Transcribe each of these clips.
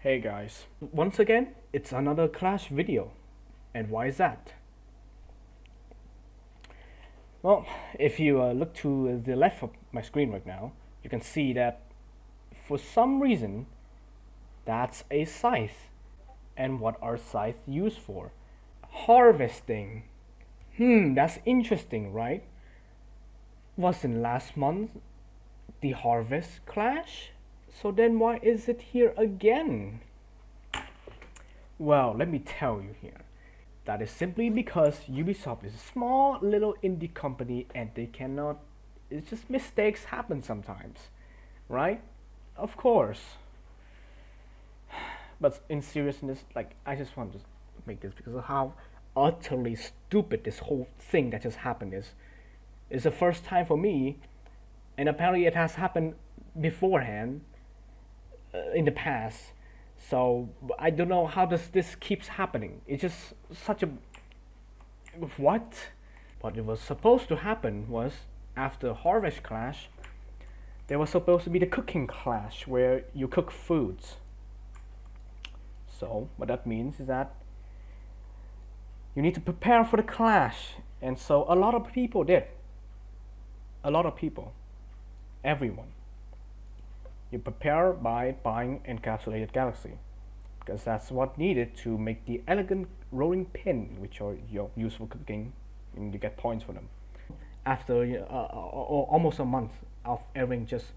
Hey guys, once again, it's another Clash video. And why is that? Well, if you look to the left of my screen right now, you can see that for some reason, that's a scythe. And what are scythes used for? Harvesting. That's interesting, right? Wasn't last month the harvest clash? So then why is it here again? Well, let me tell you here. That is simply because Ubisoft is a small little indie company and they cannot, it's just mistakes happen sometimes, right? Of course. But in seriousness, like, I just want to make this because of how utterly stupid this whole thing that just happened is. It's the first time for me, and apparently it has happened beforehand, in the past. So I don't know how does this keeps happening. It's just such a what? What it was supposed to happen was after Harvest Clash, there was supposed to be the cooking clash where you cook foods. So what that means is that you need to prepare for the clash, and so a lot of people did. A lot of people, everyone. You prepare by buying Encapsulated Galaxy, because that's what needed to make the elegant rolling pin, which are used for cooking, and you get points for them. After almost a month of everyone just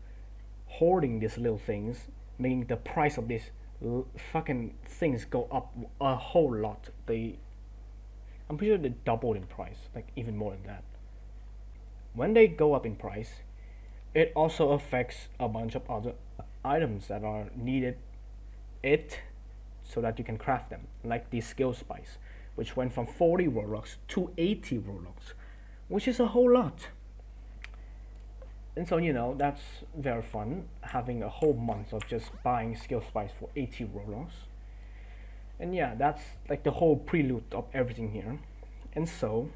hoarding these little things, making the price of these fucking things go up a whole lot. I'm pretty sure they doubled in price, like even more than that. When they go up in price, it also affects a bunch of other items that are needed so that you can craft them, like the skill spice, which went from 40 Robux to 80 Robux, which is a whole lot. And so, that's very fun, having a whole month of just buying skill spice for 80 Robux. And yeah, that's like the whole prelude of everything here. And so,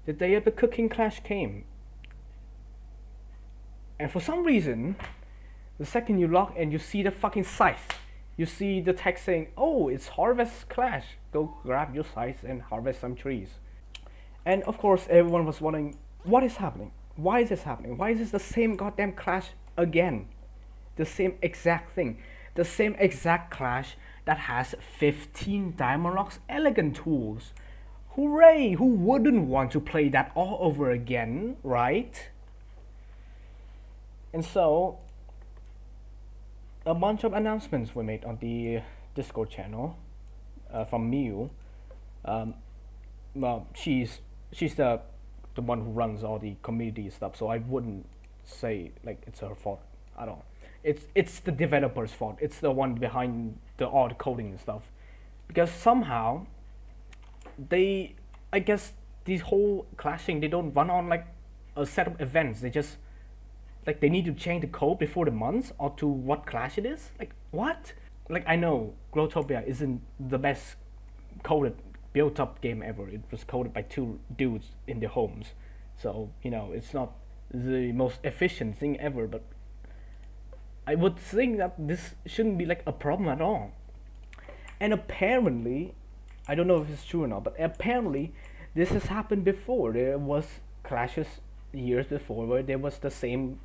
the day of the cooking clash came. And for some reason, the second you log and you see the fucking scythe, you see the text saying, "Oh, it's Harvest Clash. Go grab your scythe and harvest some trees." And of course, everyone was wondering, what is happening? Why is this happening? Why is this the same goddamn clash again? The same exact thing. The same exact clash that has 15 Diamond Rocks Elegant tools. Hooray! Who wouldn't want to play that all over again, right? And so, a bunch of announcements were made on the Discord channel from Miu. Well, she's the one who runs all the community stuff, so I wouldn't say like it's her fault at all. It's the developer's fault. It's the one behind all the coding and stuff, because somehow I guess these whole clashing, they don't run on like a set of events. They just like they need to change the code before the month or to what clash it is. Like what? Like I know Growtopia isn't the best coded built up game ever. It was coded by two dudes in their homes, so it's not the most efficient thing ever, but I would think that this shouldn't be like a problem at all. And apparently, I don't know if it's true or not, but apparently this has happened before. There was clashes years before where there was the same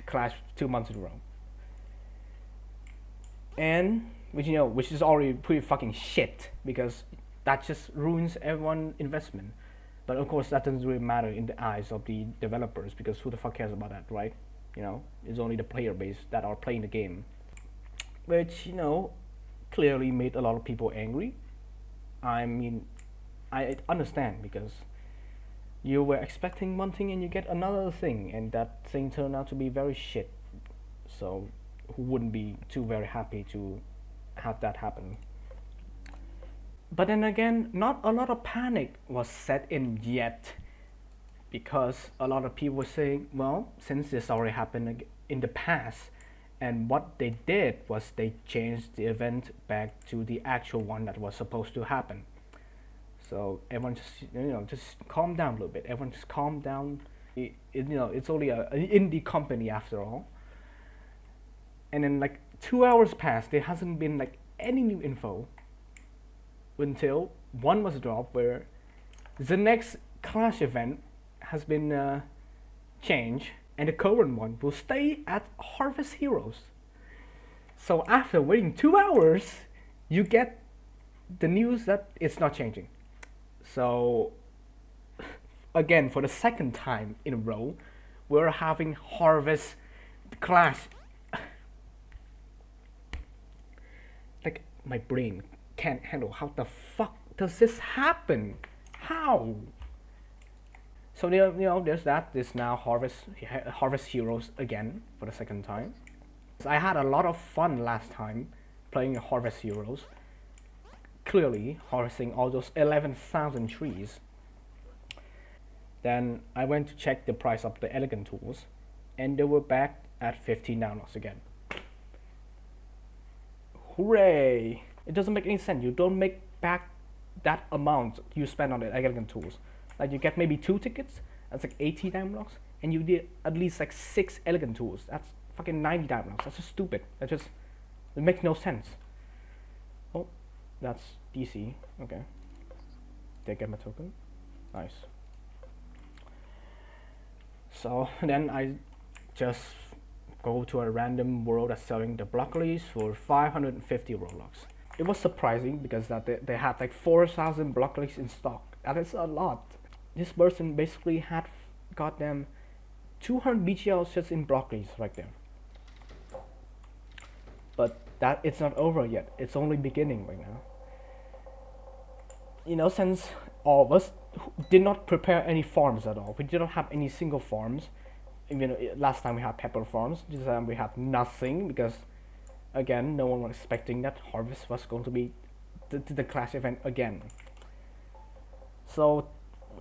clash 2 months in a row, and which is already pretty fucking shit, because that just ruins everyone's investment. But of course that doesn't really matter in the eyes of the developers, because who the fuck cares about that, right? It's only the player base that are playing the game, which clearly made a lot of people angry. I mean, I understand, because you were expecting one thing and you get another thing, and that thing turned out to be very shit. So who wouldn't be too very happy to have that happen? But then again, not a lot of panic was set in yet, because a lot of people were saying, well, since this already happened in the past, and what they did was they changed the event back to the actual one that was supposed to happen. So everyone just calm down a little bit. Everyone just calm down. It's only an indie company after all. And then like 2 hours passed. There hasn't been like any new info until one was dropped where the next clash event has been changed and the current one will stay at Harvest Heroes. So after waiting 2 hours, you get the news that it's not changing. So again, for the second time in a row, we're having Harvest clash. Like, my brain can't handle how the fuck does this happen? How? So there's that. There's now Harvest Heroes again for the second time. I had a lot of fun last time playing Harvest Heroes. Clearly harvesting all those 11,000 trees. Then I went to check the price of the elegant tools, and they were back at 15 downloads again. Hooray! It doesn't make any sense. You don't make back that amount you spend on the elegant tools. Like, you get maybe 2 tickets, that's like 80 downloads, and you did at least like 6 elegant tools. That's fucking 90 downloads. That's just stupid. It makes no sense. Oh, that's DC. Okay. Did I get my token? Nice. So then I just go to a random world that's selling the broccolis for 550 Robux. It was surprising because that they had like 4,000 broccolis in stock. That is a lot. This person basically had got them 200 BGLs just in broccolis right there. But that it's not over yet. It's only beginning right now. You know, since all of us did not prepare any farms at all. We did not have any single farms. You know, last time we had pepper farms. This time we had nothing because, again, no one was expecting that harvest was going to be the clash event again. So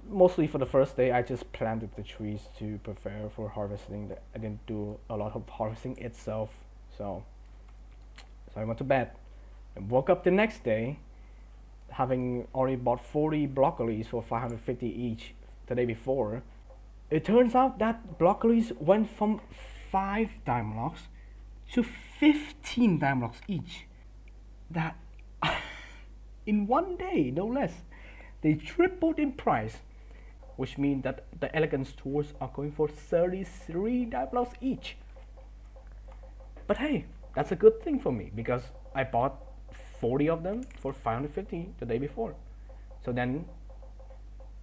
mostly for the first day, I just planted the trees to prepare for harvesting. I didn't do a lot of harvesting itself. So I went to bed and woke up the next day, having already bought 40 broccolis for 550 each the day before. It turns out that broccolis went from 5 diamond blocks to 15 diamond blocks each. That in one day, no less. They tripled in price, which means that the elegance tools are going for 33 diamond blocks each. But hey, that's a good thing for me because I bought 40 of them for 550 the day before. So then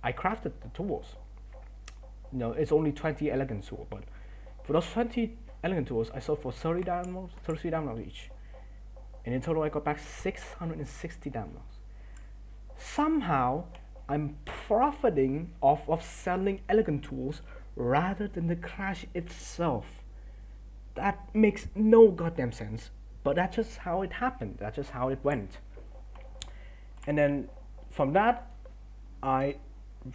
I crafted the tools. You know, it's only 20 elegant tools, but for those 20 elegant tools, I sold for 33 diamonds each. And in total, I got back 660 diamonds. Somehow, I'm profiting off of selling elegant tools rather than the clash itself. That makes no goddamn sense, but that's just how it happened. That's just how it went. And then from that, I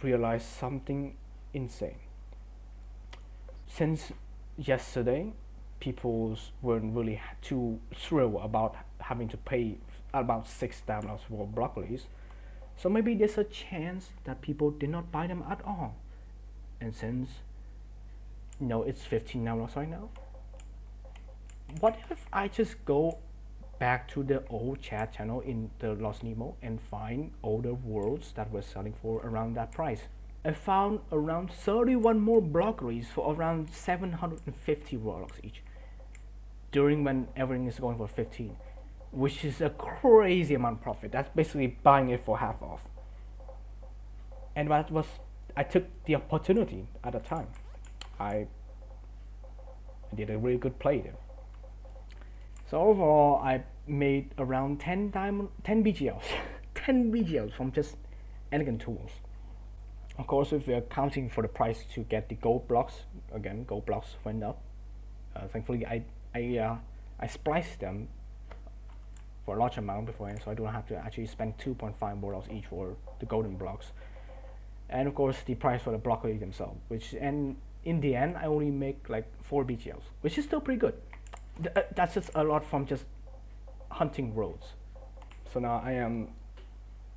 realized something insane. Since yesterday, people weren't really too thrilled about having to pay about $6 for broccolis. So maybe there's a chance that people did not buy them at all. And since, you know, it's $15 right now, what if I just go back to the old chat channel in the Lost Nemo and find older worlds that were selling for around that price? I found around 31 more broccolis for around 750 Robux each during when everything is going for 15, which is a crazy amount of profit. That's basically buying it for half off. And that was, I took the opportunity at the time. I did a really good play there. So overall, I made around 10 BGLs, 10 BGLs from just elegant tools. Of course, if we're counting for the price to get the gold blocks, again, gold blocks went up. Thankfully, I spliced them for a large amount beforehand, so I don't have to actually spend 2.5 more each for the golden blocks. And of course, the price for the broccoli themselves, which, and in the end, I only make like 4 BGLs, which is still pretty good. That's just a lot from just hunting roads. So now I am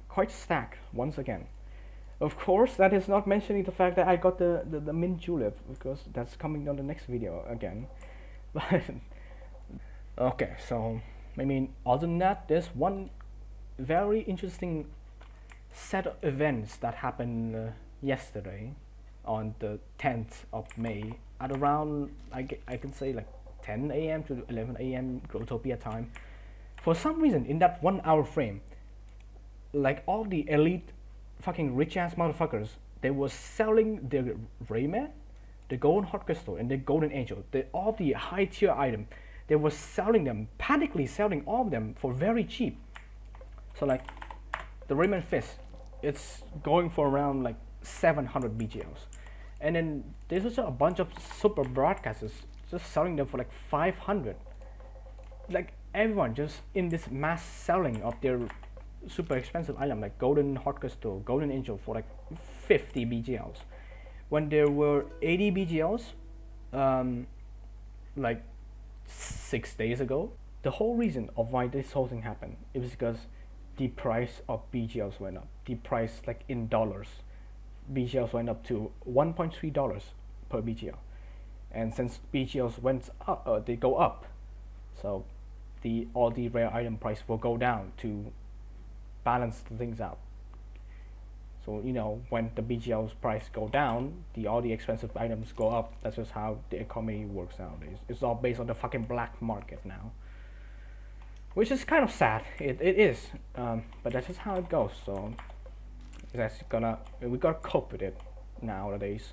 quite stacked once again. Of course, that is not mentioning the fact that I got the mint julep, because that's coming on the next video again. But okay, so I mean, other than that, there's one very interesting set of events that happened yesterday on the 10th of May at around, I can say like 10 a.m. to 11 a.m. growtopia time. For some reason, in that 1 hour frame, like all the elite fucking rich ass motherfuckers, they were selling their Rayman, the golden heart crystal, and the golden angel, all the high tier item. They were selling them, panically selling all of them for very cheap. So like the Rayman Fist, it's going for around like 700 BGLs. And then there's also a bunch of super broadcasters just selling them for like 500. Like everyone just in this mass selling of their super expensive item like golden heart crystal, golden angel for like 50 BGLs. When there were 80 BGLs, like 6 days ago. The whole reason of why this whole thing happened is because the price of BGLs went up. The price, like in dollars, BGLs went up to $1.3 per BGL. And since BGLs went up, they go up, so all the rare item price will go down to balance the things out. So when the BGL's price go down, all the expensive items go up. That's just how the economy works nowadays. It's all based on the fucking black market now, which is kind of sad. It is, but that's just how it goes. So we gotta cope with it nowadays.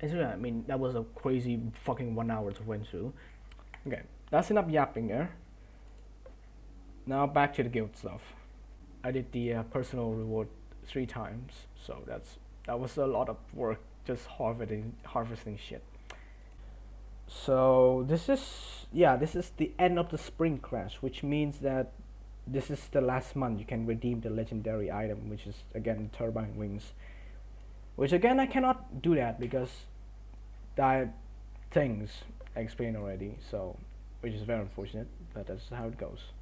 I mean, that was a crazy fucking 1 hour to went through. Okay, that's enough yapping there. Now back to the guild stuff. I did the personal reward 3 times, so that was a lot of work just harvesting shit. So this is the end of the spring crash, which means that this is the last month you can redeem the legendary item, which is again turbine wings. Which again I cannot do that because that things I explained already, so which is very unfortunate, but that's how it goes.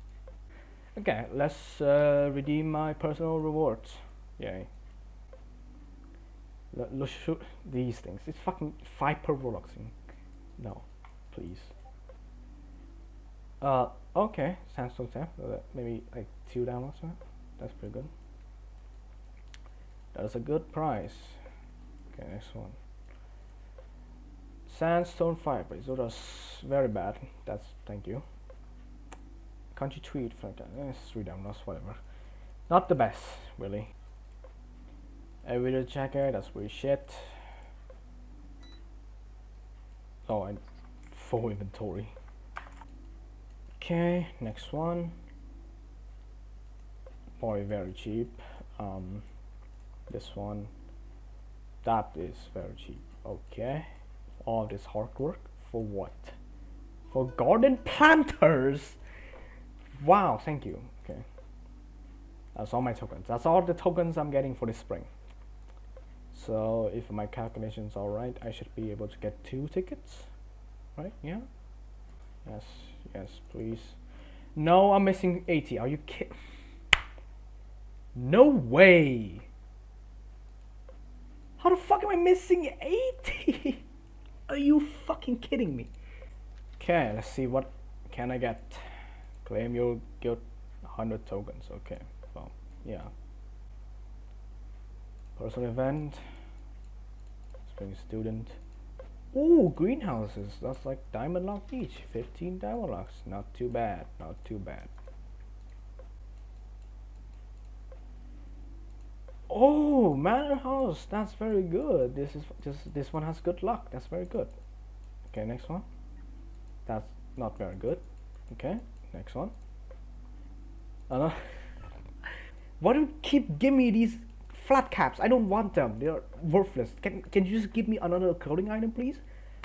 Okay, let's redeem my personal rewards. Yay. Let's shoot these things. It's fucking 5 per Robloxing. No, please. Okay, sandstone tap. Maybe like 2 downloads, man. That's pretty good. That's a good price. Okay, next one. Sandstone fireplace. Oh, that's very bad. Thank you. Country tweet, it's 3 downloads, whatever. Not the best, really. Everyday jacket, that's weird shit. Oh, and full inventory. Okay, next one. Probably very cheap. This one. That is very cheap. Okay. All this hard work for what? For garden planters. Wow, thank you. Okay. That's all my tokens. That's all the tokens I'm getting for this spring. So if my calculations are right, I should be able to get 2 tickets. Right? Yeah? Yes, please. No, I'm missing 80. Are you kidding? No way. How the fuck am I missing 80? Are you fucking kidding me? Okay, let's see what can I get. Claim your guild 100 tokens. Okay, well, yeah. Personal event. Spring student. Ooh, greenhouses. That's like diamond lock each. 15 diamond locks. Not too bad. Not too bad. Oh, manor house. That's very good. This one has good luck. That's very good. Okay, next one. That's not very good. Okay, next one. Why do you keep giving me these flat caps? I don't want them. They're worthless. Can you just give me another clothing item, please?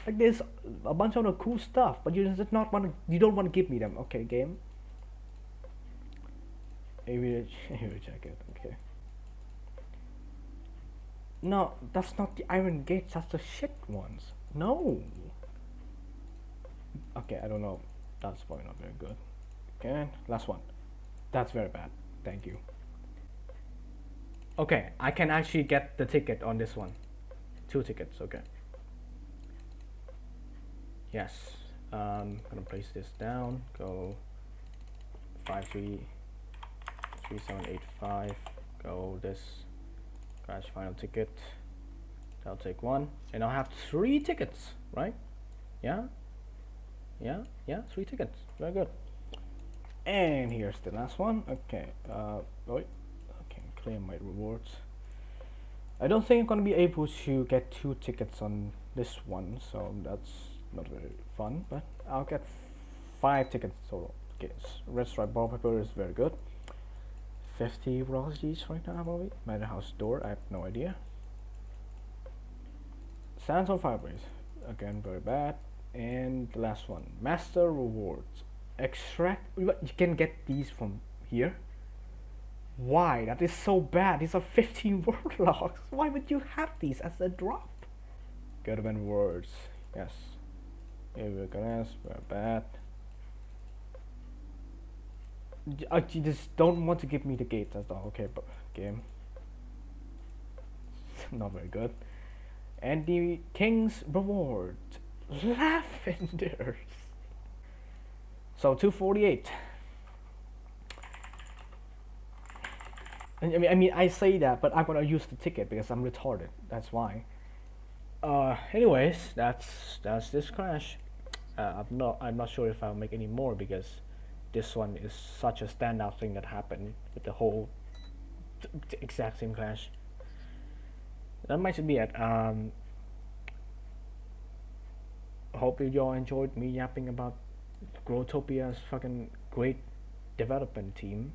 Like there's a bunch of cool stuff, but you just not want to. You don't want to give me them. Okay, game. Maybe check it. Okay. No, that's not the iron gates. That's the shit ones. No. Okay, I don't know. That's probably not very good. Okay, last one. That's very bad. Thank you. Okay, I can actually get the ticket on this one. 2 tickets, okay. Yes, Gonna place this down. Go 533785. Go this crash final ticket. I'll take one, and I'll have 3 tickets, right? Yeah, 3 tickets. Very good. And here's the last one. Okay, wait. Okay, claim my rewards. I don't think I'm gonna be able to get 2 tickets on this one, so that's not very fun. But I'll get 5 tickets total. Okay, red stripe wallpaper is very good. 50 velocities right now, probably. Madhouse door, I have no idea. Sands on Firebase, again very bad. And the last one, Master Rewards. Extract, you can get these from here. Why? That is so bad. These are 15 word logs. Why would you have these as a drop? Go to rewards. Yes. Here we go. Very bad. You just don't want to give me the gates. That's all. Okay, but game. Not very good. And the King's Reward. Lavenders. So 248. I mean, I say that, but I'm gonna use the ticket because I'm retarded. That's why. Anyways, that's this crash. I'm not sure if I'll make any more because this one is such a standout thing that happened with the whole exact same crash. That might be it. Hope you all enjoyed me yapping about Growtopia's fucking great development team.